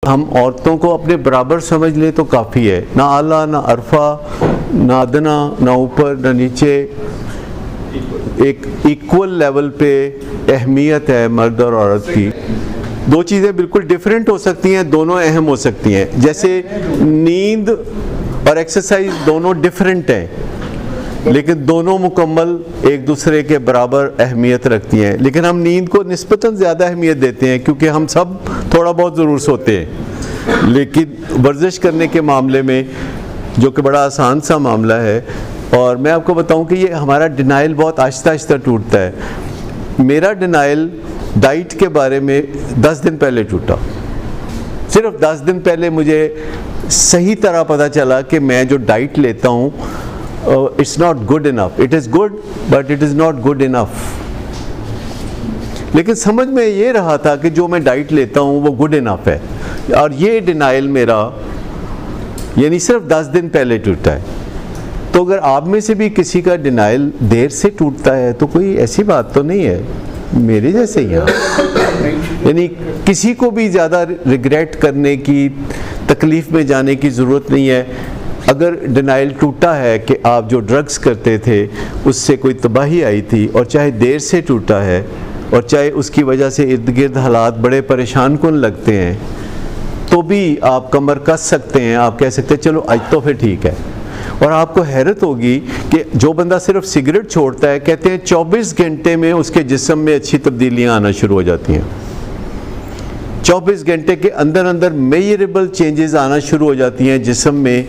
हम औरतों को अपने बराबर समझ लें तो काफ़ी है, ना आला ना अरफा ना अदना ना ऊपर ना नीचे, एक इक्वल लेवल पे अहमियत है मर्द और औरत की। दो चीज़ें बिल्कुल डिफरेंट हो सकती हैं, दोनों अहम हो सकती हैं। जैसे नींद और एक्सरसाइज दोनों डिफरेंट हैं, लेकिन दोनों मुकम्मल एक दूसरे के बराबर अहमियत रखती हैं। लेकिन हम नींद को निस्बतन ज़्यादा अहमियत देते हैं क्योंकि हम सब थोड़ा बहुत ज़रूर सोते हैं। लेकिन वर्जिश करने के मामले में, जो कि बड़ा आसान सा मामला है, और मैं आपको बताऊं कि ये हमारा डिनाइल बहुत आहिस्ता आहिस्ता टूटता है। मेरा डिनाइल डाइट के बारे में 10 दिन पहले टूटा। सिर्फ 10 दिन पहले मुझे सही तरह पता चला कि मैं जो डाइट लेता हूँ it's not good enough. It is good but it is not good enough. लेकिन समझ में ये रहा था कि जो मैं डाइट लेता हूँ वो गुड इनफ है, और ये डिनाइल मेरा यानी सिर्फ 10 दिन पहले टूटा है। तो अगर आप में से भी किसी का डिनाइल देर से टूटता है तो कोई ऐसी बात तो नहीं है, मेरे जैसे ही है। यानी किसी को भी ज़्यादा रिग्रेट करने की, तकलीफ़ में जाने की ज़रूरत नहीं है। अगर डिनाइल टूटा है कि आप जो ड्रग्स करते थे उससे कोई तबाही आई थी, और चाहे देर से टूटा है और चाहे उसकी वजह से इर्द गिर्द हालात बड़े परेशान कुन लगते हैं, तो भी आप कमर कस सकते हैं। आप कह सकते हैं चलो आज तो फिर ठीक है। और आपको हैरत होगी कि जो बंदा सिर्फ सिगरेट छोड़ता है, कहते हैं 24 घंटे में उसके जिस्म में अच्छी तब्दीलियां आना शुरू हो जाती हैं। 24 घंटे के अंदर अंदर मेजरेबल चेंजेस आना शुरू हो जाती हैं जिस्म में,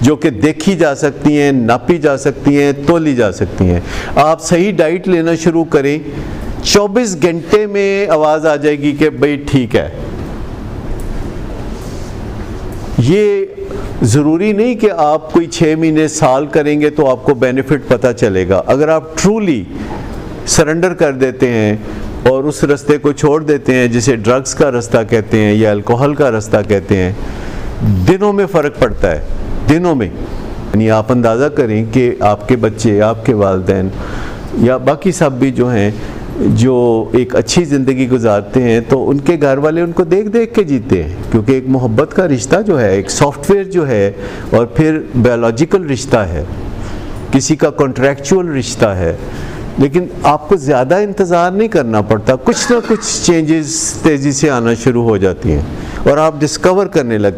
जो कि देखी जा सकती हैं, नापी जा सकती हैं, तोली जा सकती हैं। आप सही डाइट लेना शुरू करें, 24 घंटे में आवाज़ आ जाएगी कि भाई ठीक है। ये ज़रूरी नहीं कि आप कोई 6 महीने साल करेंगे तो आपको बेनिफिट पता चलेगा। अगर आप ट्रूली सरेंडर कर देते हैं और उस रास्ते को छोड़ देते हैं जिसे ड्रग्स का रास्ता कहते हैं या अल्कोहल का रास्ता कहते हैं, दिनों में फ़र्क पड़ता है, दिनों में। यानी आप अंदाज़ा करें कि आपके बच्चे, आपके वालिदैन या बाकी सब भी जो हैं, जो एक अच्छी ज़िंदगी गुजारते हैं, तो उनके घर वाले उनको देख देख के जीते हैं। क्योंकि एक मोहब्बत का रिश्ता जो है, एक सॉफ्टवेयर जो है, और फिर बायोलॉजिकल रिश्ता है, किसी का कॉन्ट्रैक्चुअल रिश्ता है। लेकिन आपको ज़्यादा इंतज़ार नहीं करना पड़ता, कुछ ना कुछ चेंजेस तेज़ी से आना शुरू हो जाती हैं और आप डिस्कवर करने लगते हैं।